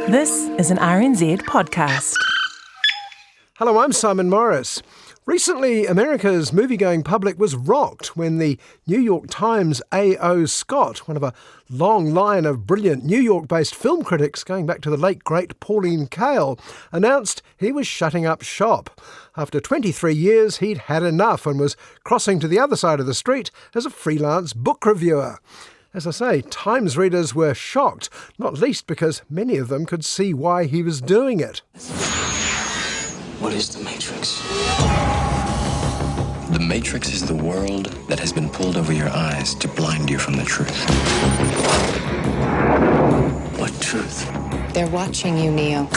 This is an RNZ podcast. Hello, I'm Simon Morris. Recently, America's movie-going public was rocked when the New York Times A.O. Scott, one of a long line of brilliant New York-based film critics going back to the late great Pauline Kael, announced he was shutting up shop. After 23 years, he'd had enough and was crossing to the other side of the street as a freelance book reviewer. As I say, Times readers were shocked, not least because many of them could see why he was doing it. What is the Matrix? The Matrix is the world that has been pulled over your eyes to blind you from the truth. What truth? They're watching you, Neo.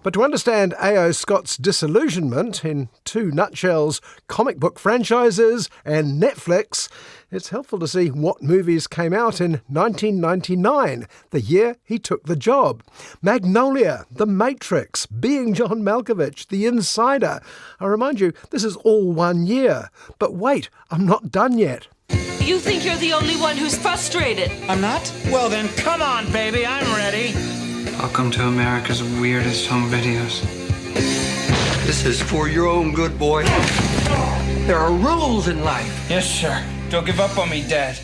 But to understand A.O. Scott's disillusionment in two nutshells, comic book franchises and Netflix, it's helpful to see what movies came out in 1999, the year he took the job. Magnolia, The Matrix, Being John Malkovich, The Insider. I remind you, this is all 1 year. But wait, I'm not done yet. You think you're the only one who's frustrated? I'm not? Well then, come on, baby, I'm ready. Welcome to America's weirdest home videos. This is for your own good, boy. There are rules in life. Yes, sir. Don't give up on me, Dad.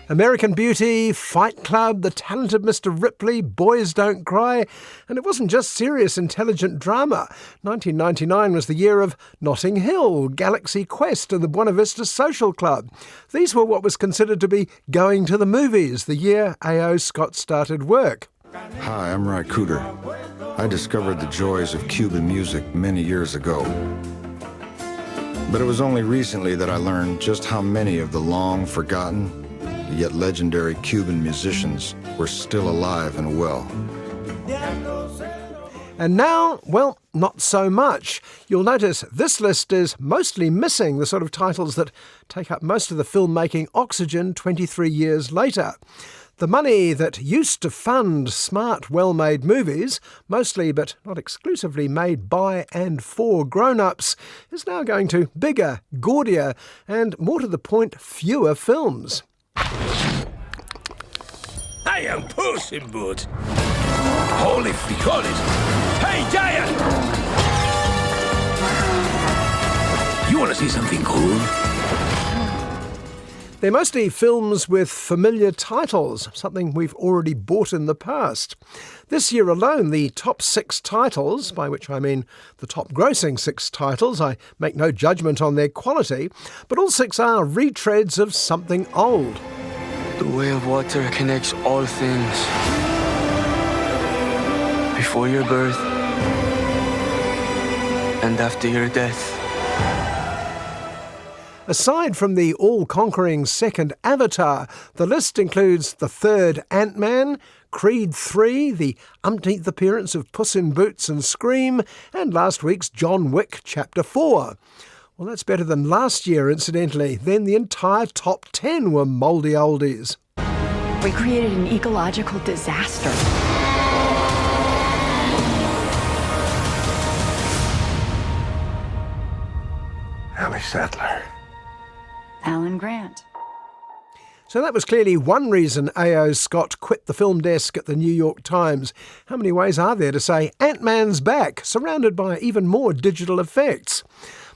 American Beauty, Fight Club, The Talented Mr. Ripley, Boys Don't Cry, and it wasn't just serious, intelligent drama. 1999 was the year of Notting Hill, Galaxy Quest and the Buena Vista Social Club. These were what was considered to be going to the movies, the year A.O. Scott started work. Hi, I'm Ry Cooder. I discovered the joys of Cuban music many years ago. But it was only recently that I learned just how many of the long-forgotten, yet legendary Cuban musicians were still alive and well. And now, well, not so much. You'll notice this list is mostly missing the sort of titles that take up most of the filmmaking oxygen 23 years later. The money that used to fund smart, well-made movies, mostly but not exclusively made by and for grown-ups, is now going to bigger, gaudier, and more to the point, fewer films. I am Puss in Boots. Holy frijoles. Hey, Giant! You want to see something cool? They're mostly films with familiar titles, something we've already bought in the past. This year alone, the top 6 titles, by which I mean the top grossing 6 titles, I make no judgment on their quality, but all 6 are retreads of something old. The way of water connects all things. Before your birth and after your death. Aside from the all-conquering second Avatar, the list includes the third Ant-Man, Creed 3, the umpteenth appearance of Puss in Boots and Scream, and last week's John Wick Chapter 4. Well, that's better than last year, incidentally. Then the entire top 10 were mouldy oldies. We created an ecological disaster. Ellie Sattler. Alan Grant. So that was clearly one reason A.O. Scott quit the film desk at the New York Times. How many ways are there to say Ant-Man's back, surrounded by even more digital effects?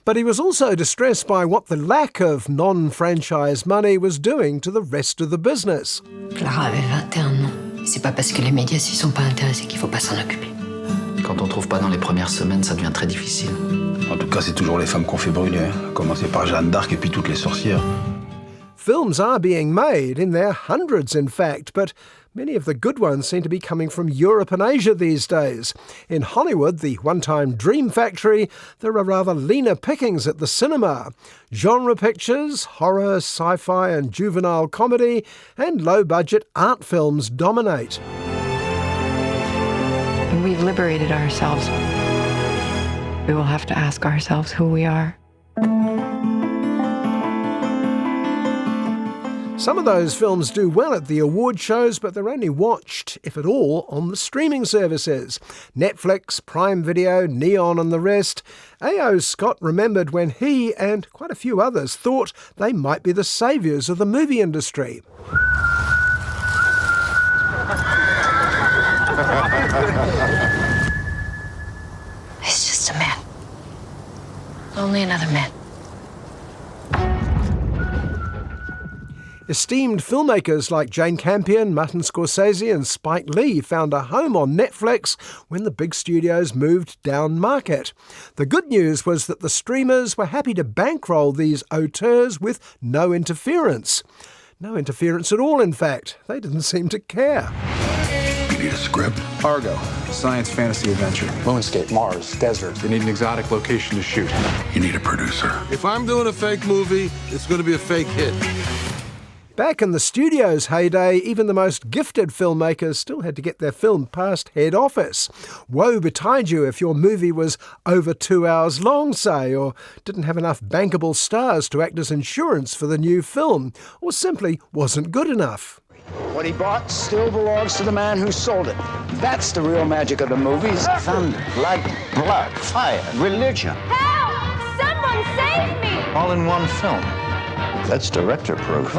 But he was also distressed by what the lack of non-franchise money was doing to the rest of the business. Clara avait 21 ans. C'est pas parce que les médias s'y sont pas intéressés qu'il faut pas s'en occuper. Quand on trouve pas dans les premières semaines, ça devient très difficile. En tout cas, c'est toujours les femmes qu'on fait brûler. À commencer par Jeanne d'Arc et puis toutes les sorcières. Films are being made, in their hundreds in fact, but many of the good ones seem to be coming from Europe and Asia these days. In Hollywood, the one-time dream factory, there are rather leaner pickings at the cinema. Genre pictures, horror, sci-fi and juvenile comedy, and low-budget art films dominate. We've liberated ourselves. We will have to ask ourselves who we are. Some of those films do well at the award shows, but they're only watched, if at all, on the streaming services. Netflix, Prime Video, Neon and the rest. A.O. Scott remembered when he and quite a few others thought they might be the saviours of the movie industry. He's just a man. Only another man. Esteemed filmmakers like Jane Campion, Martin Scorsese and Spike Lee found a home on Netflix when the big studios moved down market. The good news was that the streamers were happy to bankroll these auteurs with no interference. No interference at all, in fact. They didn't seem to care. You need a script? Argo, science fantasy adventure. Moonscape, Mars, desert. They need an exotic location to shoot. You need a producer. If I'm doing a fake movie, it's going to be a fake hit. Back in the studio's heyday, even the most gifted filmmakers still had to get their film past head office. Woe betide you if your movie was over 2 hours long, say, or didn't have enough bankable stars to act as insurance for the new film, or simply wasn't good enough. What he bought still belongs to the man who sold it. That's the real magic of the movies. Thunder, lightning, blood, fire, religion. Help! Someone save me! All in one film. That's director proof.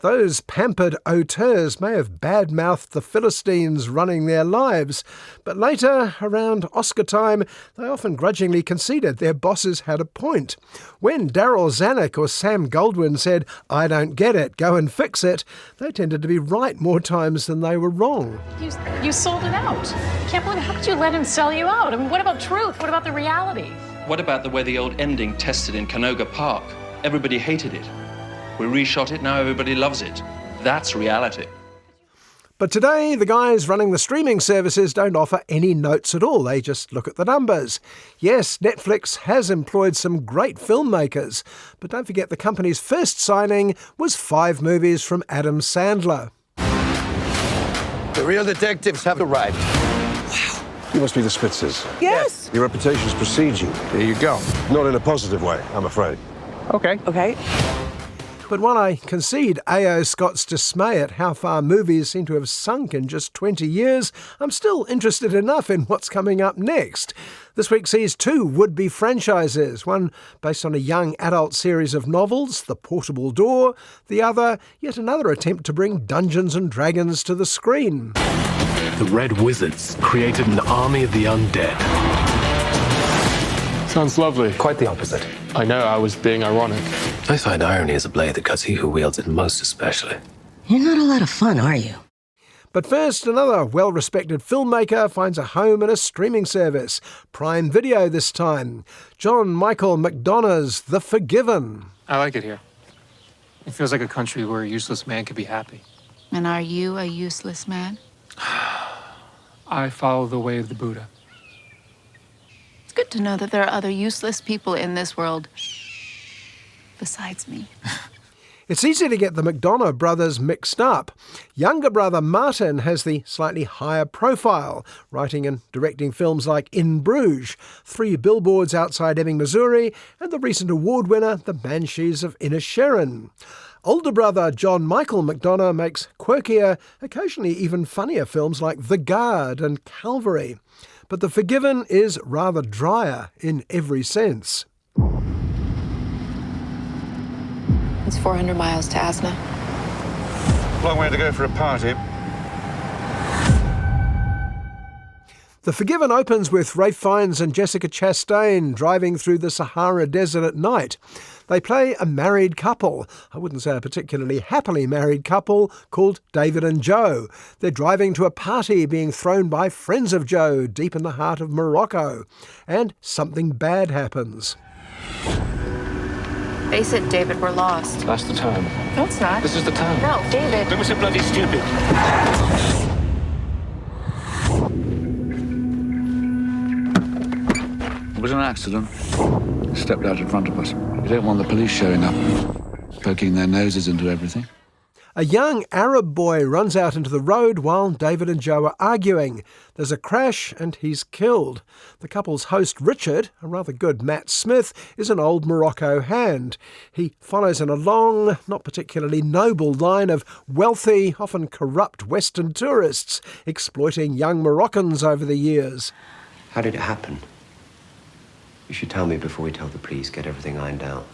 Those pampered auteurs may have bad-mouthed the Philistines running their lives, but later, around Oscar time, they often grudgingly conceded their bosses had a point. When Daryl Zanuck or Sam Goldwyn said, "I don't get it, go and fix it," they tended to be right more times than they were wrong. You sold it out. I can't believe, how could you let him sell you out? I mean, what about truth? What about the reality? What about the way the old ending tested in Canoga Park? Everybody hated it. We reshot it, now everybody loves it. That's reality. But today, the guys running the streaming services don't offer any notes at all. They just look at the numbers. Yes, Netflix has employed some great filmmakers, but don't forget the company's first signing was 5 movies from Adam Sandler. The real detectives have arrived. You must be the Spitzers. Yes. Your reputations precede you. There you go. Not in a positive way, I'm afraid. Okay. But while I concede A.O. Scott's dismay at how far movies seem to have sunk in just 20 years, I'm still interested enough in what's coming up next. This week sees 2 would-be franchises, one based on a young adult series of novels, The Portable Door, the other, yet another attempt to bring Dungeons and Dragons to the screen. The Red Wizards created an army of the undead. Sounds lovely. Quite the opposite. I know, I was being ironic. I find irony is a blade that cuts he who wields it most especially. You're not a lot of fun, are you? But first, another well-respected filmmaker finds a home in a streaming service. Prime Video this time. John Michael McDonagh's The Forgiven. I like it here. It feels like a country where a useless man could be happy. And are you a useless man? I follow the way of the Buddha. It's good to know that there are other useless people in this world besides me. It's easy to get the McDonagh brothers mixed up. Younger brother Martin has the slightly higher profile, writing and directing films like In Bruges, 3 Billboards Outside Ebbing, Missouri, and the recent award winner, The Banshees of Inisherin. Older brother John Michael McDonagh makes quirkier, occasionally even funnier films like The Guard and Calvary. But The Forgiven is rather drier in every sense. It's 400 miles to Asna. Long way to go for a party. The Forgiven opens with Ralph Fiennes and Jessica Chastain driving through the Sahara Desert at night. They play a married couple, I wouldn't say a particularly happily married couple, called David and Joe. They're driving to a party being thrown by friends of Joe deep in the heart of Morocco. And something bad happens. Face it, David, we're lost. That's the time. No, it's not. This is the time. No, David. That was so bloody stupid. It was an accident. Stepped out in front of us. We don't want the police showing up, poking their noses into everything. A young Arab boy runs out into the road while David and Joe are arguing. There's a crash and he's killed. The couple's host, Richard, a rather good Matt Smith, is an old Morocco hand. He follows in a long, not particularly noble line of wealthy, often corrupt Western tourists, exploiting young Moroccans over the years. How did it happen? You should tell me before we tell the police, get everything ironed out.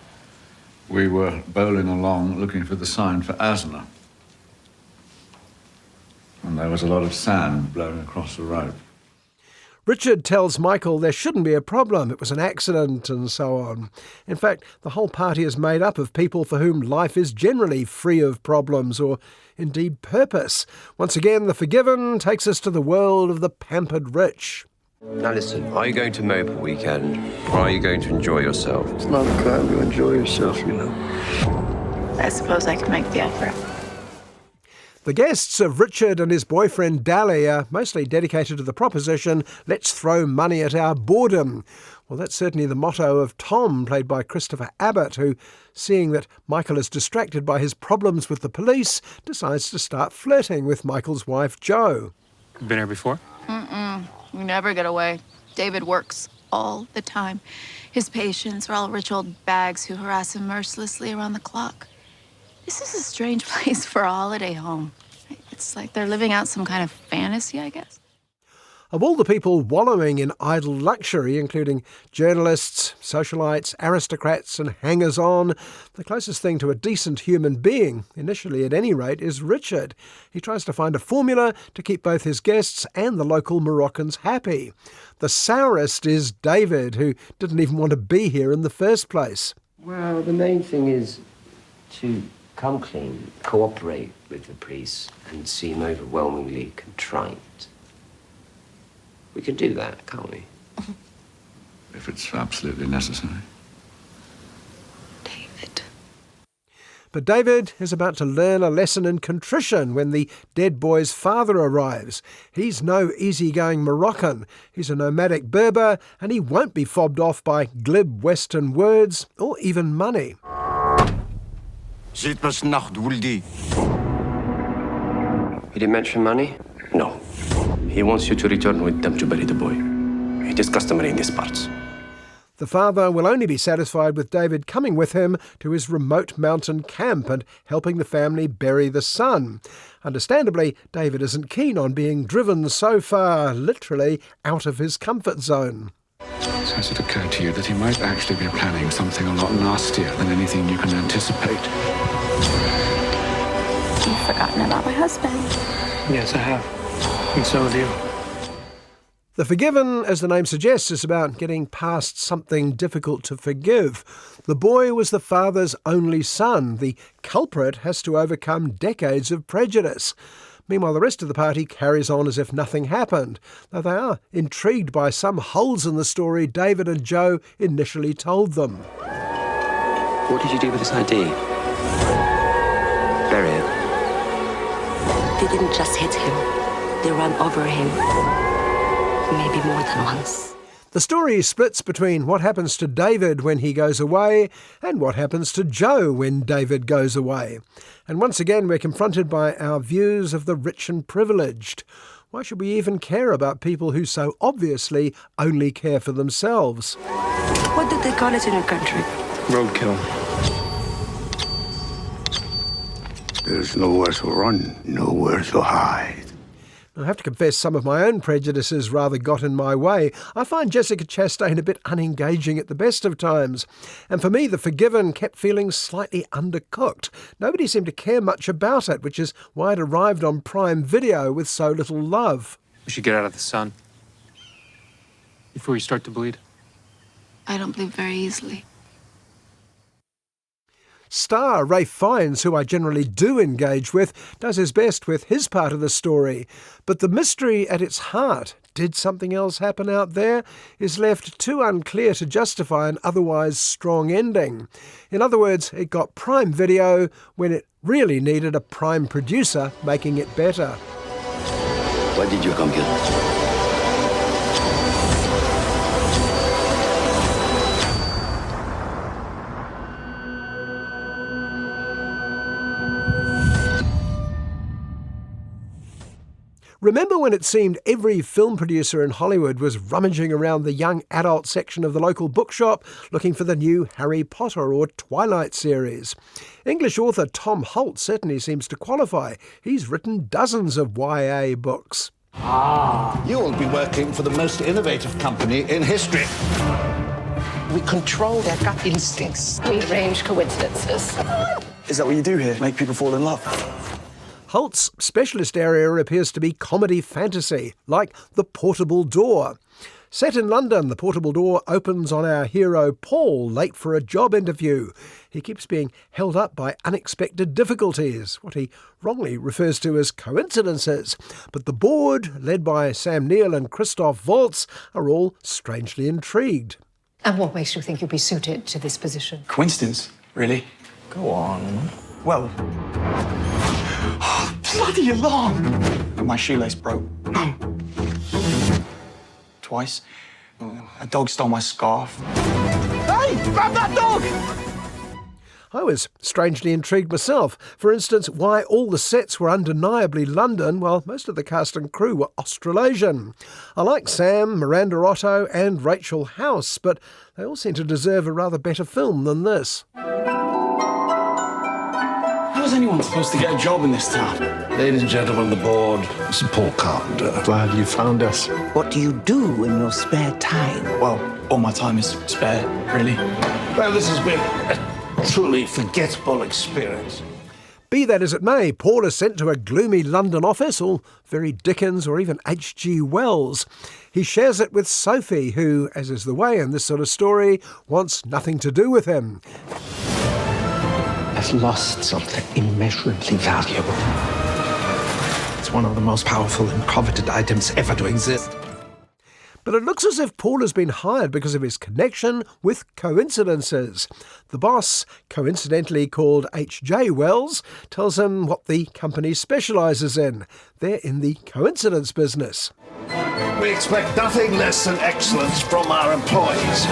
We were bowling along looking for the sign for Asna. And and there was a lot of sand blown across the road. Richard tells Michael there shouldn't be a problem, it was an accident and so on. In fact, the whole party is made up of people for whom life is generally free of problems or indeed purpose. Once again, The Forgiven takes us to the world of the pampered rich. Now listen, are you going to mope a weekend, or are you going to enjoy yourself? It's not time to enjoy yourself, you know. I suppose I can make the effort. The guests of Richard and his boyfriend Dally are mostly dedicated to the proposition, let's throw money at our boredom. Well, that's certainly the motto of Tom, played by Christopher Abbott, who, seeing that Michael is distracted by his problems with the police, decides to start flirting with Michael's wife, Jo. Been here before? We never get away. David works all the time. His patients are all rich old bags who harass him mercilessly around the clock. This is a strange place for a holiday home. It's like they're living out some kind of fantasy, I guess. Of all the people wallowing in idle luxury, including journalists, socialites, aristocrats and hangers-on, the closest thing to a decent human being, initially at any rate, is Richard. He tries to find a formula to keep both his guests and the local Moroccans happy. The sourest is David, who didn't even want to be here in the first place. Well, the main thing is to come clean, cooperate with the police, and seem overwhelmingly contrite. We can do that, can't we? If it's absolutely necessary. But David is about to learn a lesson in contrition when the dead boy's father arrives. He's no easygoing Moroccan. He's a nomadic Berber, and he won't be fobbed off by glib Western words or even money. He didn't mention money? No. He wants you to return with them to bury the boy. It is customary in these parts. The father will only be satisfied with David coming with him to his remote mountain camp and helping the family bury the son. Understandably, David isn't keen on being driven so far, literally, out of his comfort zone. So has it occurred to you that he might actually be planning something a lot nastier than anything you can anticipate? You've forgotten about my husband. Yes, I have. And so have you. The Forgiven, as the name suggests, is about getting past something difficult to forgive. The boy was the father's only son. The culprit has to overcome decades of prejudice. Meanwhile, the rest of the party carries on as if nothing happened, though they are intrigued by some holes in the story David and Jo initially told them. What did you do with this ID? Bury it. They didn't just hit him. They ran over him. Maybe more than once. The story splits between what happens to David when he goes away and what happens to Jo when David goes away. And once again, we're confronted by our views of the rich and privileged. Why should we even care about people who so obviously only care for themselves? What did they call it in your country? Roadkill. There's nowhere to run, nowhere to hide. I have to confess some of my own prejudices rather got in my way. I find Jessica Chastain a bit unengaging at the best of times. And for me, The Forgiven kept feeling slightly undercooked. Nobody seemed to care much about it, which is why it arrived on Prime Video with so little love. We should get out of the sun before you start to bleed. I don't bleed very easily. Star Ralph Fiennes, who I generally do engage with, does his best with his part of the story. But the mystery at its heart, did something else happen out there, is left too unclear to justify an otherwise strong ending. In other words, it got Prime Video when it really needed a Prime producer making it better. Why did you come here? Remember when it seemed every film producer in Hollywood was rummaging around the young adult section of the local bookshop looking for the new Harry Potter or Twilight series? English author Tom Holt certainly seems to qualify. He's written dozens of YA books. You'll be working for the most innovative company in history. We control their gut instincts. We arrange coincidences. Is that what you do here? Make people fall in love? Holt's specialist area appears to be comedy fantasy, like The Portable Door. Set in London, The Portable Door opens on our hero Paul, late for a job interview. He keeps being held up by unexpected difficulties, what he wrongly refers to as coincidences. But the board, led by Sam Neill and Christoph Waltz, are all strangely intrigued. And what makes you think you'll be suited to this position? Coincidence, really? Go on. Well, bloody alarm! My shoelace broke. Twice. A dog stole my scarf. Hey, grab that dog! I was strangely intrigued myself. For instance, why all the sets were undeniably London while most of the cast and crew were Australasian. I like Sam, Miranda Otto and Rachel House, but they all seem to deserve a rather better film than this. How is anyone supposed to get a job in this town? Ladies and gentlemen of the board, this is Paul Carpenter. Glad you found us. What do you do in your spare time? Well, all my time is spare, really. Well, this has been a truly forgettable experience. Be that as it may, Paul is sent to a gloomy London office, all very Dickens or even H.G. Wells. He shares it with Sophie, who, as is the way in this sort of story, wants nothing to do with him. I've lost something immeasurably valuable. It's one of the most powerful and coveted items ever to exist. But it looks as if Paul has been hired because of his connection with coincidences. The boss, coincidentally called H.J. Wells, tells him what the company specialises in. They're in the coincidence business. We expect nothing less than excellence from our employees.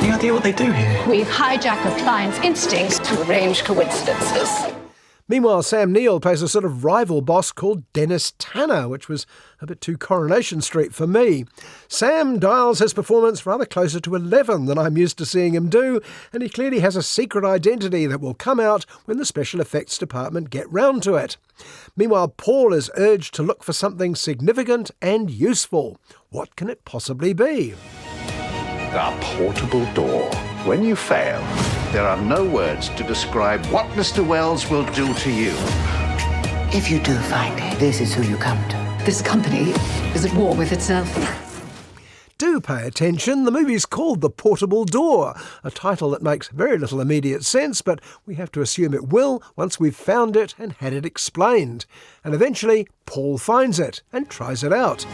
Any idea what they do here? We've hijacked the client's instincts to arrange coincidences. Meanwhile, Sam Neill plays a sort of rival boss called Dennis Tanner, which was a bit too Coronation Street for me. Sam dials his performance rather closer to 11 than I'm used to seeing him do, and he clearly has a secret identity that will come out when the special effects department get round to it. Meanwhile, Paul is urged to look for something significant and useful. What can it possibly be? Our portable door. When you fail, there are no words to describe what Mr. Wells will do to you. If you do find it, this is who you come to. This company is at war with itself. Do pay attention, the movie's called The Portable Door, a title that makes very little immediate sense, but we have to assume it will once we've found it and had it explained. And eventually, Paul finds it and tries it out.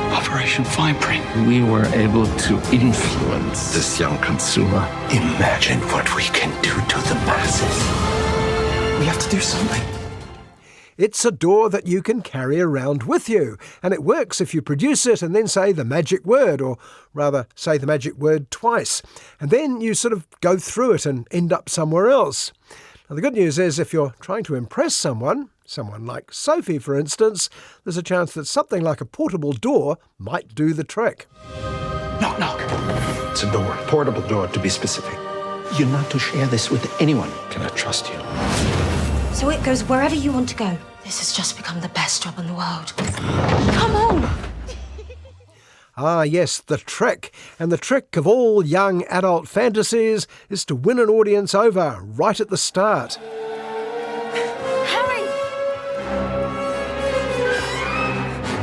Operation Fine Print. We were able to influence this young consumer. Imagine what we can do to the masses. We have to do something. It's a door that you can carry around with you, and it works if you produce it and then say the magic word, or rather say the magic word twice. And then you sort of go through it and end up somewhere else. Now, the good news is if you're trying to impress someone like Sophie, for instance, there's a chance that something like a portable door might do the trick. Knock, knock. It's a door, portable door to be specific. You're not to share this with anyone. Can I trust you? So it goes wherever you want to go. This has just become the best job in the world. Come on! Ah, yes, the trick. And the trick of all young adult fantasies is to win an audience over right at the start. Harry!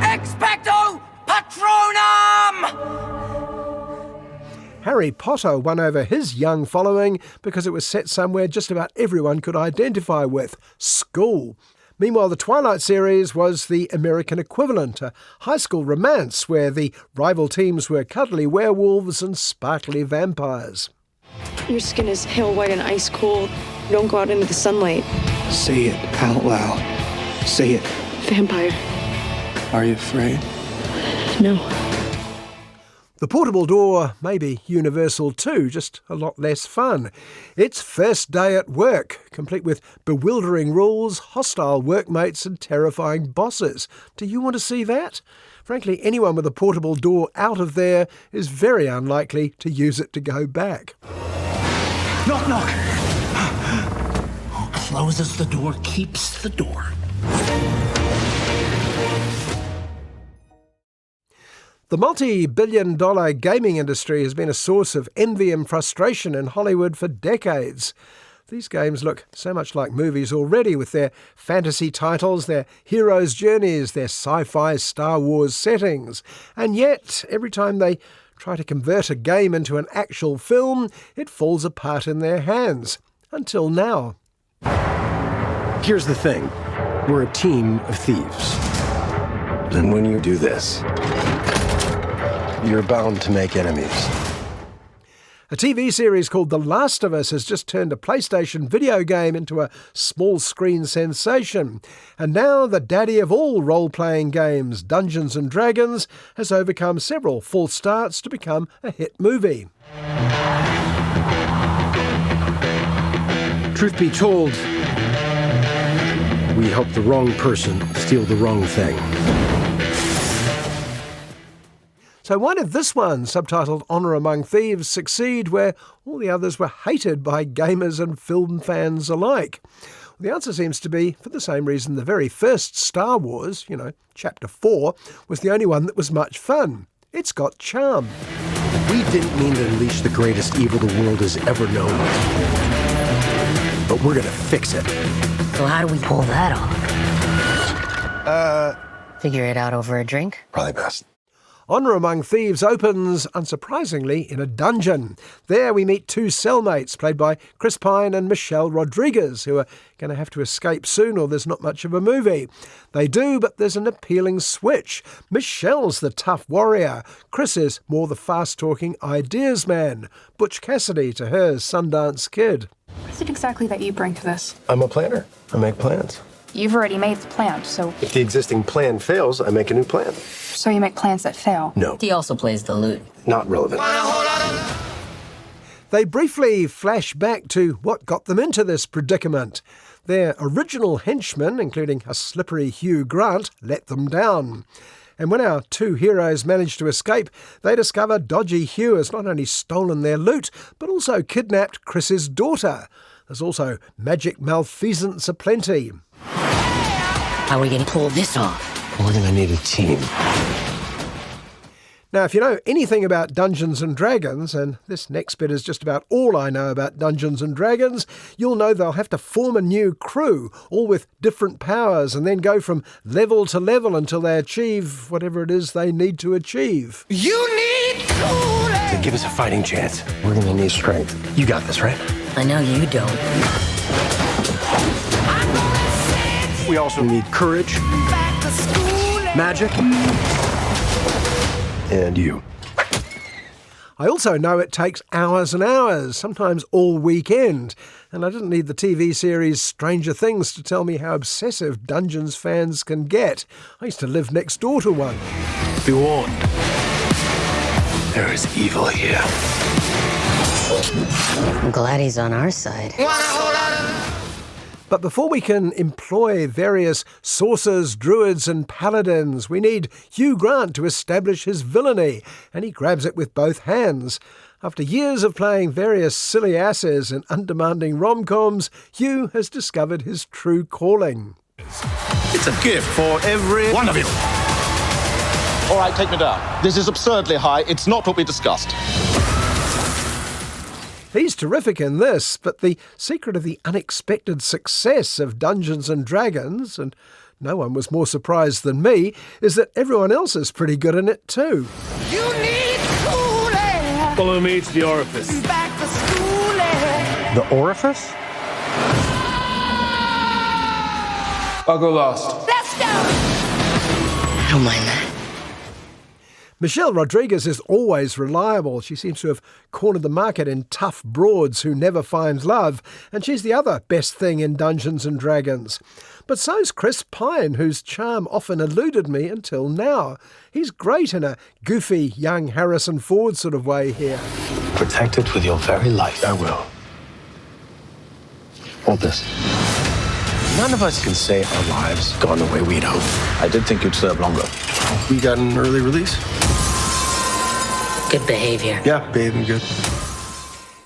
Expecto Patronum! Harry Potter won over his young following because it was set somewhere just about everyone could identify with, school. Meanwhile, the Twilight series was the American equivalent, a high school romance where the rival teams were cuddly werewolves and sparkly vampires. Your skin is pale white and ice cold. Don't go out into the sunlight. Say it out loud. Say it. Vampire. Are you afraid? No. The portable door may be universal too, just a lot less fun. It's first day at work, complete with bewildering rules, hostile workmates and terrifying bosses. Do you want to see that? Frankly, anyone with a portable door out of there is very unlikely to use it to go back. Knock, knock. Who closes the door keeps the door. The multi-billion-dollar gaming industry has been a source of envy and frustration in Hollywood for decades. These games look so much like movies already, with their fantasy titles, their heroes' journeys, their sci-fi Star Wars settings. And yet, every time they try to convert a game into an actual film, it falls apart in their hands. Until now. Here's the thing. We're a team of thieves. And when you do this, you're bound to make enemies. A TV series called The Last of Us has just turned a PlayStation video game into a small-screen sensation. And now the daddy of all role-playing games, Dungeons & Dragons, has overcome several false starts to become a hit movie. Truth be told, we helped the wrong person steal the wrong thing. So why did this one, subtitled Honour Among Thieves, succeed where all the others were hated by gamers and film fans alike? Well, the answer seems to be for the same reason the very first Star Wars, Chapter 4, was the only one that was much fun. It's got charm. We didn't mean to unleash the greatest evil the world has ever known. But we're gonna fix it. So how do we pull that off? Figure it out over a drink? Probably best. Honour Among Thieves opens, unsurprisingly, in a dungeon. There we meet two cellmates, played by Chris Pine and Michelle Rodriguez, who are going to have to escape soon or there's not much of a movie. They do, but there's an appealing switch. Michelle's the tough warrior. Chris is more the fast-talking ideas man. Butch Cassidy to her Sundance Kid. What is it exactly that you bring to this? I'm a planner. I make plans. You've already made the plan, so... If the existing plan fails, I make a new plan. So you make plans that fail? No. He also plays the lute. Not relevant. They briefly flash back to what got them into this predicament. Their original henchmen, including a slippery Hugh Grant, let them down. And when our two heroes manage to escape, they discover dodgy Hugh has not only stolen their loot, but also kidnapped Chris's daughter. There's also magic malfeasance aplenty. How are we going to pull this off? We're gonna need a team. Now, if you know anything about Dungeons & Dragons, and this next bit is just about all I know about Dungeons & Dragons, you'll know they'll have to form a new crew, all with different powers, and then go from level to level until they achieve whatever it is they need to achieve. You need cooling! To give us a fighting chance, we're gonna need strength. You got this, right? I know you don't. We also need courage, magic, and you. I also know it takes hours and hours, sometimes all weekend, and I didn't need the TV series Stranger Things to tell me how obsessive Dungeons fans can get. I used to live next door to one. Be warned. There is evil here. I'm glad he's on our side. But before we can employ various sorcerers, druids and paladins, we need Hugh Grant to establish his villainy, and he grabs it with both hands. After years of playing various silly asses in undemanding rom-coms, Hugh has discovered his true calling. It's a gift for every one of you. All right, take me down. This is absurdly high. It's not what we discussed. He's terrific in this, but the secret of the unexpected success of Dungeons & Dragons, and no one was more surprised than me, is that everyone else is pretty good in it too. You need cooling! Follow me to the orifice. Back to schooling! The orifice? I'll go last. Let's go! I don't mind that. Michelle Rodriguez is always reliable. She seems to have cornered the market in tough broads who never find love, and she's the other best thing in Dungeons & Dragons. But so's Chris Pine, whose charm often eluded me until now. He's great in a goofy, young Harrison Ford sort of way here. Protect it with your very life. I will. Hold this. None of us can say our lives gone the way we'd hoped. I did think you'd serve longer. We got an early release? Good behavior. Yeah, behaving good.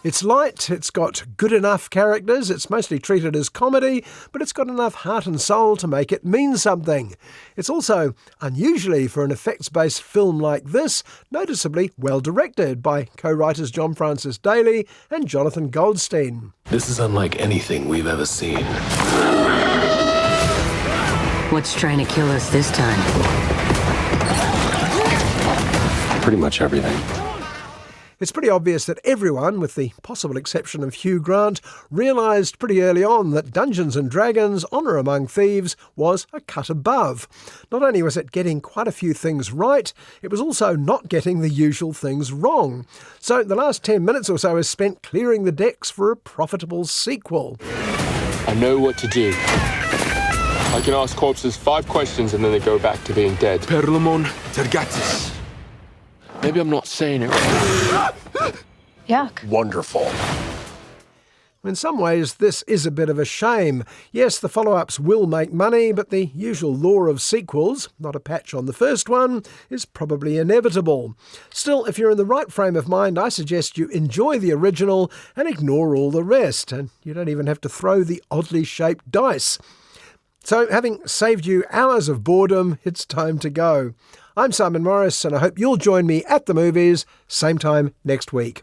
It's light, it's got good enough characters, it's mostly treated as comedy, but it's got enough heart and soul to make it mean something. It's also, unusually for an effects-based film like this, noticeably well directed by co-writers John Francis Daley and Jonathan Goldstein. This is unlike anything we've ever seen. What's trying to kill us this time? Pretty much everything. It's pretty obvious that everyone, with the possible exception of Hugh Grant, realised pretty early on that Dungeons & Dragons Honor Among Thieves was a cut above. Not only was it getting quite a few things right, it was also not getting the usual things wrong. So the last 10 minutes or so is spent clearing the decks for a profitable sequel. I know what to do. I can ask corpses 5 questions and then they go back to being dead. Perlamon tergatis. Maybe I'm not saying it right. Yuck. Wonderful. In some ways, this is a bit of a shame. Yes, the follow-ups will make money, but the usual law of sequels, not a patch on the first one, is probably inevitable. Still, if you're in the right frame of mind, I suggest you enjoy the original and ignore all the rest, and you don't even have to throw the oddly shaped dice. So, having saved you hours of boredom, it's time to go. I'm Simon Morris, and I hope you'll join me at the movies, same time next week.